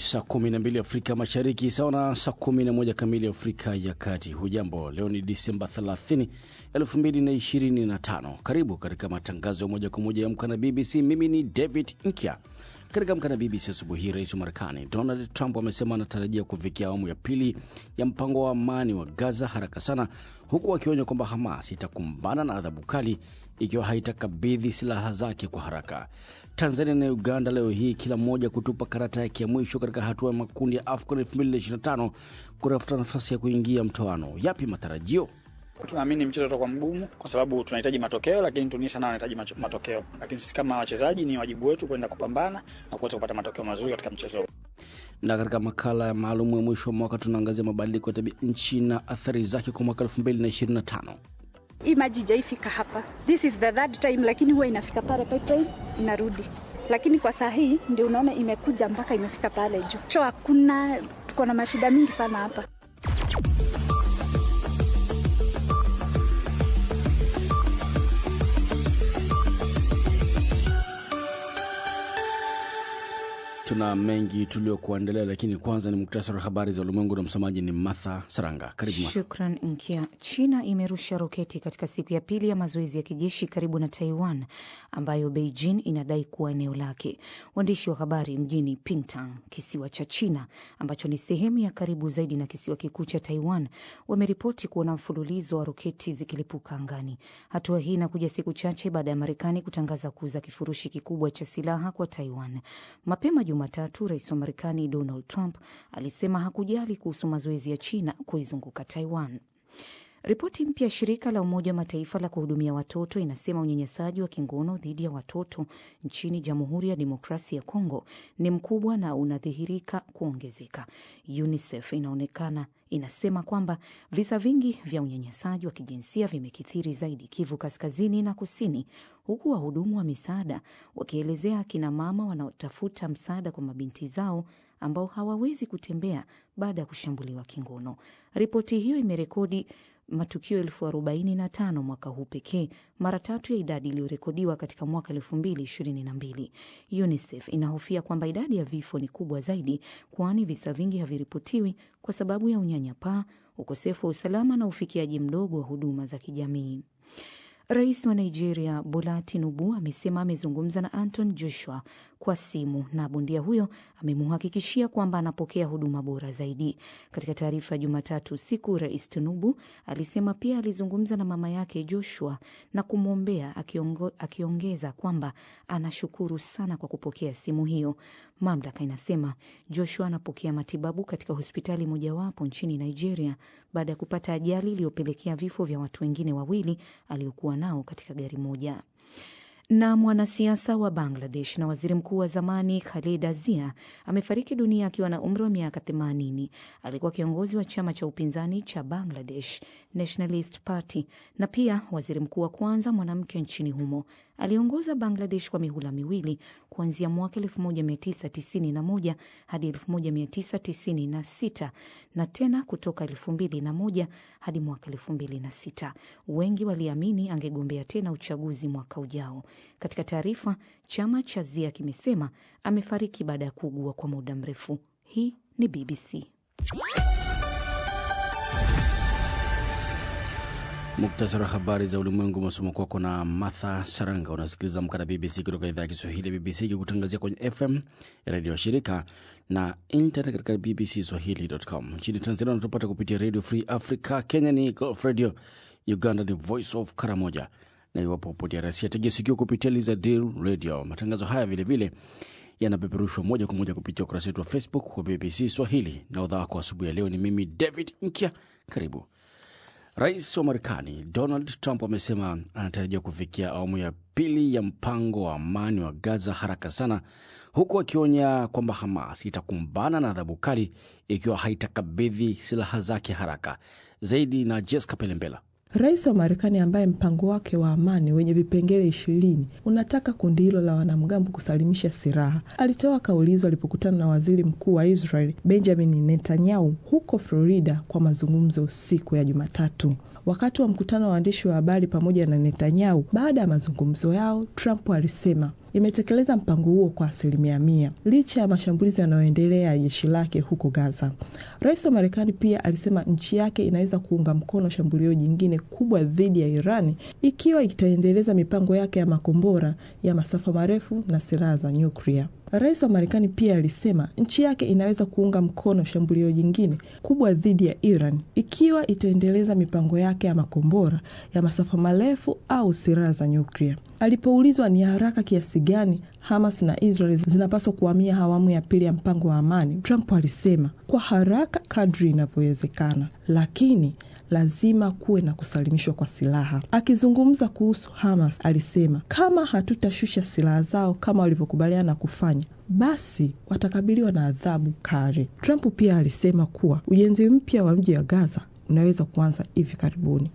saa 12 Afrika Mashariki, sawa na saa 11 kamili Afrika ya Kati. Hujambo, leo ni Disemba 30, 2025. Karibu katika matangazo ya moja kwa moja ya Amka na BBC. Mimi ni David Nkia. Katika Amka na BBC asubuhi, Rais wa Marekani Donald Trump amesema anatarajia kufikia awamu ya pili ya mpango wa amani wa Gaza haraka sana, huku akionya kwamba Hamas itakumbana na adhabu kali ikiwa haitakabidhi silaha zake kwa haraka. Tanzania na Uganda leo hii kila mmoja kutupa karata yake ya mwisho katika hatua ya makundi ya AFCON 2025 kutafuta nafasi ya kuingia mtoano. Yapi matarajio? Tunaamini mchezo utakuwa mgumu kwa sababu tunahitaji matokeo, lakini Tunisia nao wanahitaji matokeo. Lakini sisi kama wachezaji ni wajibu wetu kwenda kupambana na kuweza kupata matokeo mazuri katika mchezo. Na katika makala ya maalum ya mwisho wa mwaka tunaangazia mabadiliko ya tabia nchi na athari zake kwa mwaka 2025. Hii maji haijafika hapa. This is the third time, lakini huwa inafika pale pipeline inarudi. Lakini kwa saa hii ndio unaona imekuja mpaka imefika pale juu. Cho hakuna, tuko na mashida mingi sana hapa. Tuna mengi tuliokuandalia, lakini kwanza ni muktasari wa habari za ulimwengu na msomaji ni Martha Saranga. Karibu Martha. Shukran Nkia. China imerusha roketi katika siku ya pili ya mazoezi ya kijeshi karibu na Taiwan ambayo Beijing inadai kuwa eneo lake. Waandishi wa habari mjini Pingtang, kisiwa cha China ambacho ni sehemu ya karibu zaidi na kisiwa kikuu cha Taiwan, wameripoti kuona mfululizo wa roketi zikilipuka angani. Hatua hii inakuja siku chache baada ya Marekani kutangaza kuuza kifurushi kikubwa cha silaha kwa Taiwan. Mapema Jumatatu, Rais wa Marekani Donald Trump alisema hakujali kuhusu mazoezi ya China kuizunguka Taiwan. Ripoti mpya ya shirika la Umoja wa Mataifa la kuhudumia watoto inasema unyanyasaji wa kingono dhidi ya watoto nchini Jamhuri ya Demokrasia ya Kongo ni mkubwa na unadhihirika kuongezeka. UNICEF inasema kwamba visa vingi vya unyanyasaji wa kijinsia vimekithiri zaidi Kivu Kaskazini na Kusini, huku wahudumu wa misaada wakielezea akina mama wanaotafuta msaada kwa mabinti zao ambao hawawezi kutembea baada ya kushambuliwa kingono. Ripoti hiyo imerekodi matukio 1045 mwaka huu pekee, mara tatu ya idadi iliyorekodiwa katika mwaka 2022. UNICEF inahofia kwamba idadi ya vifo ni kubwa zaidi, kwani visa vingi haviripotiwi kwa sababu ya unyanyapaa, ukosefu wa usalama na ufikiaji mdogo wa huduma za kijamii. Rais wa Nigeria Bola Tinubu amesema amezungumza na Anthony Joshua kwa simu na bondia huyo amemhakikishia kwamba anapokea huduma bora zaidi. Katika taarifa ya Jumatatu usiku, Rais Tinubu alisema pia alizungumza na mama yake Joshua na kumwombea, akiongeza kwamba anashukuru sana kwa kupokea simu hiyo. Mamlaka inasema Joshua anapokea matibabu katika hospitali mojawapo nchini Nigeria baada ya kupata ajali iliyopelekea vifo vya watu wengine wawili aliokuwa nao katika gari moja. Na mwanasiasa wa Bangladesh na waziri mkuu wa zamani Khaleda Zia amefariki dunia akiwa na umri wa miaka 80. Alikuwa kiongozi wa chama cha upinzani cha Bangladesh Nationalist Party na pia waziri mkuu wa kwanza mwanamke nchini humo. Aliongoza Bangladesh kwa mihula miwili kuanzia mwaka 1991 hadi 1996 na tena kutoka 2001 hadi mwaka 2006. Wengi waliamini angegombea tena uchaguzi mwaka ujao. Katika taarifa, chama cha Zia kimesema amefariki baada ya kuugua kwa muda mrefu. Hii ni BBC. Muktasari wa habari za ulimwengu masomo kwako na Martha Saranga. Unasikiliza Amka na BBC kutoka idhaa ya Kiswahili ya BBC ikikutangazia kwenye FM ya redio shirika na internet katika bbcswahili.com. Nchini Tanzania unatupata kupitia Radio Free Africa, Kenya ni Gulf Radio, Uganda ni Voice of Karamoja, na iwapo popote RFI tegea sikio kupitia Lizadil Radio. Matangazo haya vile vile yanapeperushwa moja kwa moja kupitia ukurasa wetu wa Facebook wa BBC Swahili. Na udhaa kwa asubuhi ya leo ni mimi David Nkia. Karibu. Rais wa Marekani Donald Trump amesema anatarajia kufikia awamu ya pili ya mpango wa amani wa Gaza haraka sana, huku akionya kwamba Hamas itakumbana na adhabu kali ikiwa haitakabidhi silaha zake haraka. Zaidi na Jessica Pelembela. Rais wa Marekani ambaye mpango wake wa amani wenye vipengele 20 unataka kundi hilo la wanamgambo kusalimisha silaha, alitoa kauli hizo alipokutana na waziri mkuu wa Israel Benjamin Netanyahu huko Florida kwa mazungumzo siku ya Jumatatu. Wakati wa mkutano wa waandishi wa habari pamoja na Netanyahu baada ya mazungumzo yao, Trump alisema imetekeleza mpango huo kwa 100% licha ya mashambulizi yanayoendelea ya jeshi lake huko Gaza. Rais wa Marekani pia alisema nchi yake inaweza kuunga mkono shambulio jingine kubwa dhidi ya Irani ikiwa itaendeleza mipango yake ya makombora ya masafa marefu na silaha za nyuklia. Rais wa Marekani pia alisema nchi yake inaweza kuunga mkono shambulio jingine kubwa dhidi ya Iran ikiwa itaendeleza mipango yake ya makombora ya masafa marefu au silaha za nyuklia. Alipoulizwa ni haraka kiasi gani Hamas na Israel zinapaswa kuhamia awamu ya pili ya mpango wa amani, Trump alisema kwa haraka kadri inavyowezekana, lakini lazima kuwe na kusalimishwa kwa silaha. Akizungumza kuhusu Hamas, alisema kama hatutashusha silaha zao kama walivyokubaliana kufanya, basi watakabiliwa na adhabu kali. Trump pia alisema kuwa ujenzi mpya wa mji wa Gaza unaweza kuanza hivi karibuni.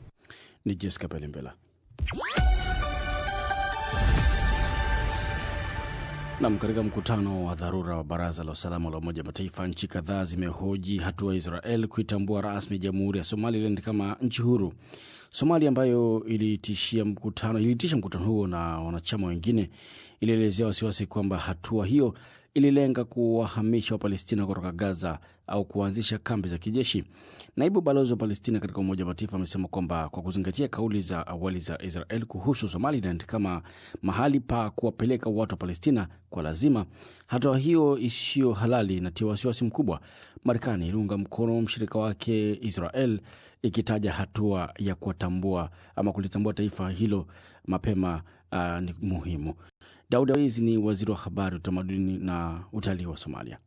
Ni Jessica Pelembela. Na katika mkutano wa dharura wa Baraza la Usalama la Umoja wa Mataifa, nchi kadhaa zimehoji hatua ya Israel kuitambua rasmi Jamhuri ya Somaliland kama nchi huru. Somalia ambayo iliitisha mkutano huo na wanachama wengine, ilielezea wasiwasi kwamba hatua hiyo ililenga kuwahamisha Wapalestina kutoka Gaza au kuanzisha kambi za kijeshi. Naibu balozi wa Palestina katika Umoja wa Mataifa amesema kwamba kwa kuzingatia kauli za awali za Israel kuhusu Somaliland kama mahali pa kuwapeleka watu wa Palestina kwa lazima, hatua hiyo isiyo halali inatia wasiwasi mkubwa. Marekani iliunga mkono mshirika wake Israel, ikitaja hatua ya kuwatambua ama kulitambua taifa hilo mapema ni muhimu. Daud Awizi ni waziri wa habari, utamaduni na utalii wa Somalia.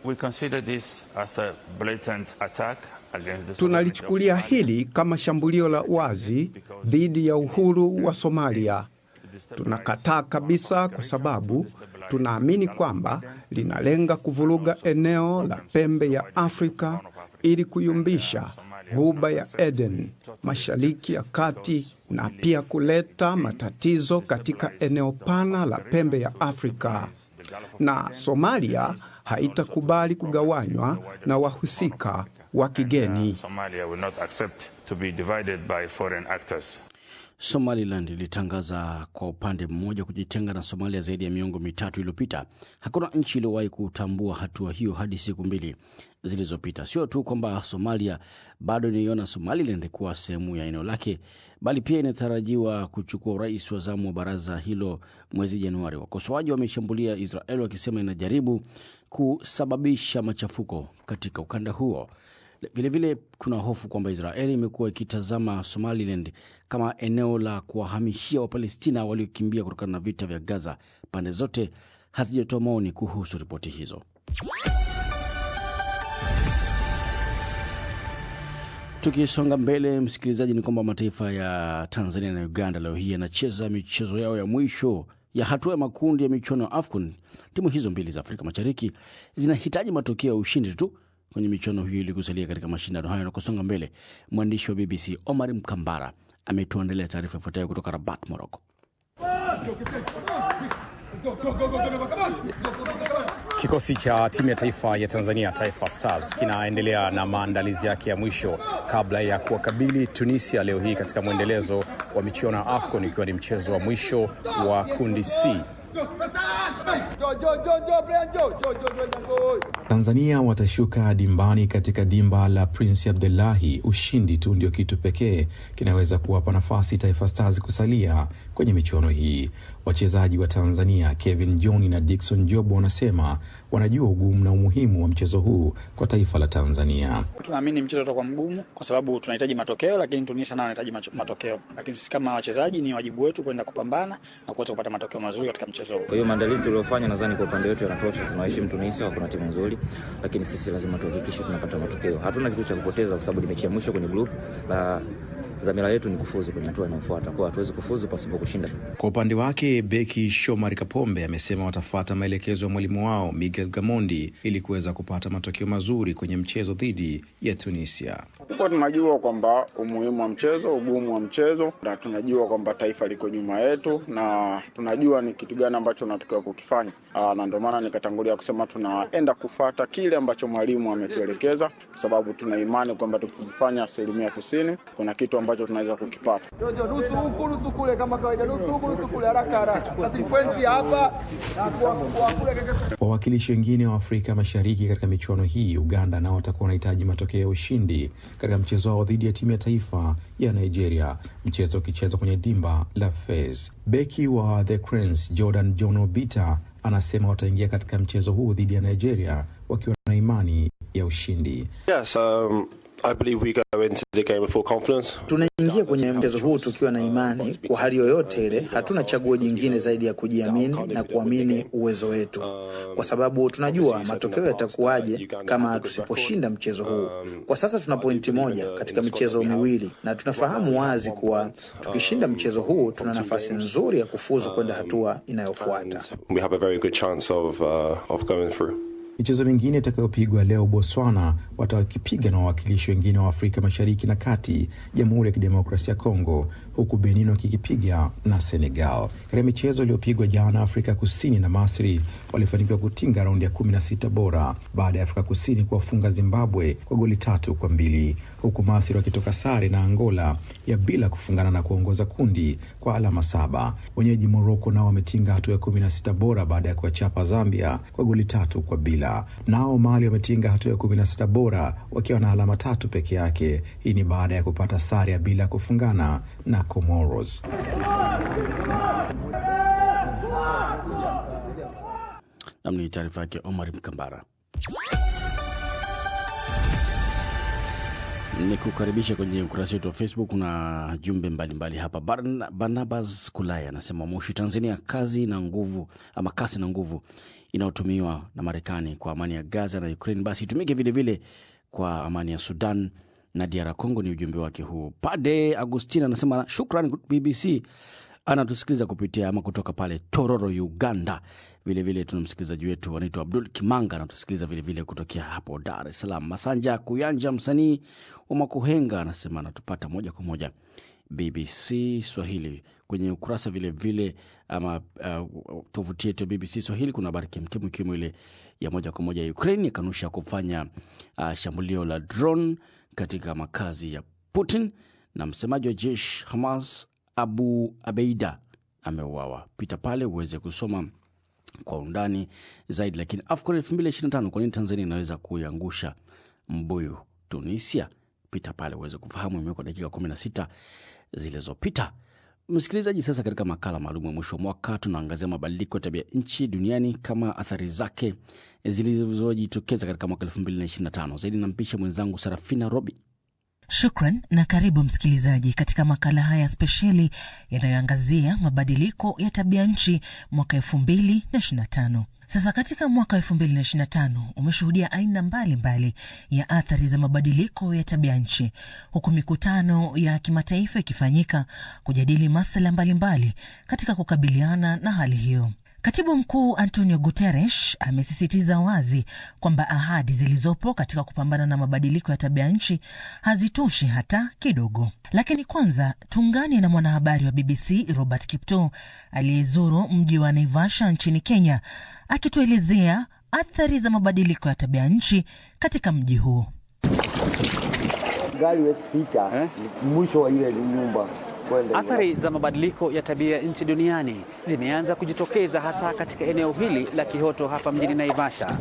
We consider this as a blatant attack against the Tunalichukulia hili kama shambulio la wazi dhidi ya uhuru wa Somalia. Tunakataa kabisa kwa sababu tunaamini kwamba linalenga kuvuruga eneo la pembe ya Afrika ili kuyumbisha Ghuba ya Eden, Mashariki ya Kati, na pia kuleta matatizo katika eneo pana la pembe ya Afrika. Na Somalia haitakubali kugawanywa na wahusika wa kigeni. Somalia will not accept to be divided by foreign actors. Somaliland ilitangaza kwa upande mmoja kujitenga na Somalia zaidi ya miongo mitatu iliyopita. Hakuna nchi iliyowahi kutambua hatua hiyo hadi siku 2 zilizopita. Sio tu kwamba Somalia bado inaiona Somaliland kuwa sehemu ya eneo lake, bali pia inatarajiwa kuchukua urais wa zamu wa baraza hilo mwezi Januari. Wakosoaji wameshambulia Israel wakisema inajaribu kusababisha machafuko katika ukanda huo. Vilevile kuna hofu kwamba Israeli imekuwa ikitazama Somaliland kama eneo la kuwahamishia Wapalestina waliokimbia kutokana na vita vya Gaza. Pande zote hazijatoa maoni kuhusu ripoti hizo. Tukisonga mbele, msikilizaji, ni kwamba mataifa ya Tanzania na Uganda leo hii yanacheza michezo yao ya mwisho ya hatua ya makundi ya michuano ya AFCON. Timu hizo mbili za Afrika Mashariki zinahitaji matokeo ya ushindi tu kwenye michuano hiyo ili kusalia katika mashindano hayo. Na kusonga mbele, mwandishi wa BBC Omar Mkambara ametuandalia taarifa ifuatayo kutoka Rabat, Morocco. Kikosi cha timu ya taifa ya Tanzania, Taifa Stars, kinaendelea na maandalizi yake ya mwisho kabla ya kuwakabili Tunisia leo hii katika mwendelezo wa michuano ya AFCON, ikiwa ni mchezo wa mwisho wa kundi C. Tanzania watashuka dimbani katika dimba la Prince Abdullahi. Ushindi tu ndio kitu pekee kinaweza kuwapa nafasi Taifa Stars kusalia kwenye michuano hii. Wachezaji wa Tanzania Kevin John na Dickson Job wanasema wanajua ugumu na umuhimu wa mchezo huu kwa taifa la Tanzania. Tunaamini mchezo utakuwa mgumu kwa sababu tunahitaji matokeo, lakini Tunisia nao wanahitaji matokeo. Lakini sisi kama wachezaji ni wajibu wetu kwenda kupambana na kuweza kupata matokeo mazuri katika mchezo huu. Kwa hiyo maandalizi tuliyofanya nadhani kwa upande wetu yanatosha. Tunaheshimu Tunisia, kuna timu nzuri, lakini sisi lazima tuhakikishe tunapata matokeo. Hatuna kitu cha kupoteza kwa sababu ni mechi ya mwisho kwenye group. Dhamira yetu ni kufuzu kwenye hatua inayofuata. Kwa hatuwezi kufuzu pasipo kushinda. Kwa upande wake beki Shomari Kapombe amesema watafuata maelekezo ya mwalimu wao Miguel Gamondi ili kuweza kupata matokeo mazuri kwenye mchezo dhidi ya Tunisia. Kwa tunajua kwamba umuhimu wa mchezo, ugumu wa mchezo, na tunajua kwamba taifa liko nyuma yetu na tunajua ni kitu gani ambacho tunatakiwa kukifanya. Na ndio maana nikatangulia kusema tunaenda kufuata kile ambacho mwalimu ametuelekeza, kwa sababu tuna imani kwamba tukifanya 90% kuna kitu ambacho ambacho tunaweza kukipata. Nusu huku nusu kule, kama kawaida, nusu huku nusu kule, haraka. Sasa pointi hapa na kwa kule. Wawakilishi wengine wa Afrika Mashariki katika michuano hii, Uganda, nao watakuwa wanahitaji matokeo ya ushindi katika mchezo wao dhidi ya timu ya taifa ya Nigeria, mchezo ukichezwa kwenye dimba la Fez. Beki wa The Cranes Jordan John Obita anasema wataingia katika mchezo huu dhidi ya Nigeria wakiwa na imani ya ushindi. Yes, I believe we go into the game with full confidence. Tunaingia kwenye mchezo huu tukiwa na imani kwa hali yoyote ile. Hatuna chaguo jingine zaidi ya kujiamini na kuamini uwezo wetu, kwa sababu tunajua matokeo yatakuwaje kama tusiposhinda mchezo huu. Kwa sasa tuna pointi moja katika michezo miwili, na tunafahamu wazi kuwa tukishinda mchezo huu tuna nafasi nzuri ya kufuzu kwenda hatua inayofuata. We have a very good chance of going through. Michezo mingine itakayopigwa leo, Botswana watakipiga na wawakilishi wengine wa Afrika Mashariki na Kati, Jamhuri ya Kidemokrasia ya Kongo, huku Benin wakikipiga na Senegal. Katika michezo iliyopigwa jana, Afrika Kusini na Misri walifanikiwa kutinga raundi ya 16 bora baada ya Afrika Kusini kuwafunga Zimbabwe kwa goli 3-2, huku Misri wakitoka sare na Angola ya bila kufungana na kuongoza kundi kwa alama 7. Wenyeji Morocco nao wametinga hatua ya 16 bora baada ya kuwachapa Zambia kwa goli 3-2. Nao Mali wametinga hatua ya 16 bora wakiwa na alama 3 peke yake. Hii ni baada ya kupata sare ya bila kufungana na Comoros. Namni taarifa yake Omar Mkambara. Nikukaribisha kwenye ukurasa wetu wa Facebook. Kuna jumbe mbalimbali hapa. Barnabas Kulaya anasema Moshi Tanzania, kasi na nguvu inayotumiwa na Marekani kwa amani ya Gaza na Ukraine basi itumike vile vile kwa amani ya Sudan na DR Congo. Ni ujumbe wake huu. Pade Agustina anasema shukrani BBC, anatusikiliza kupitia ama kutoka pale Tororo, Uganda. Vile vile tuna msikilizaji wetu anaitwa Abdul Kimanga, anatusikiliza vile vile kutokea hapo Dar es Salaam. Masanja Kuyanja, msanii wa Makuhenga, anasema anatupata moja kwa moja BBC Swahili. Kwenye ukurasa vile vile ama tovuti yetu ya BBC Swahili kuna habari kemkemu ikiwemo ile ya moja kwa moja ya Ukraine yakanusha kufanya shambulio la drone katika makazi ya Putin, na msemaji wa jeshi Hamas Abu Abeida ameuawa. Pita pale uweze kusoma kwa undani zaidi. Lakini AFCON 2025, kwa nini Tanzania inaweza kuiangusha mbuyu Tunisia? Pita pale uweze kufahamu. Imekuwa dakika 16 zilizopita. Msikilizaji, sasa katika makala maalum ya mwisho wa mwaka tunaangazia mabadiliko ya tabia nchi duniani kama athari zake zilizojitokeza katika mwaka 2025. Zaidi nampisha mwenzangu Sarafina Robi. Shukran na karibu msikilizaji katika makala haya spesheli yanayoangazia mabadiliko ya tabia nchi mwaka 2025. Sasa katika mwaka 2025 umeshuhudia aina mbalimbali ya athari za mabadiliko ya tabia nchi, huku mikutano ya kimataifa ikifanyika kujadili masuala mbalimbali katika kukabiliana na hali hiyo. Katibu mkuu Antonio Guterres amesisitiza wazi kwamba ahadi zilizopo katika kupambana na mabadiliko ya tabia nchi hazitoshi hata kidogo. Lakini kwanza tuungane na mwanahabari wa BBC Robert Kipto aliyezuru mji wa Naivasha nchini Kenya akituelezea athari za mabadiliko ya tabia nchi katika mji huo. Gari wesipita mwisho wa ile nyumba. Athari za mabadiliko ya tabia nchi duniani zimeanza kujitokeza hasa katika eneo hili la Kihoto hapa mjini Naivasha.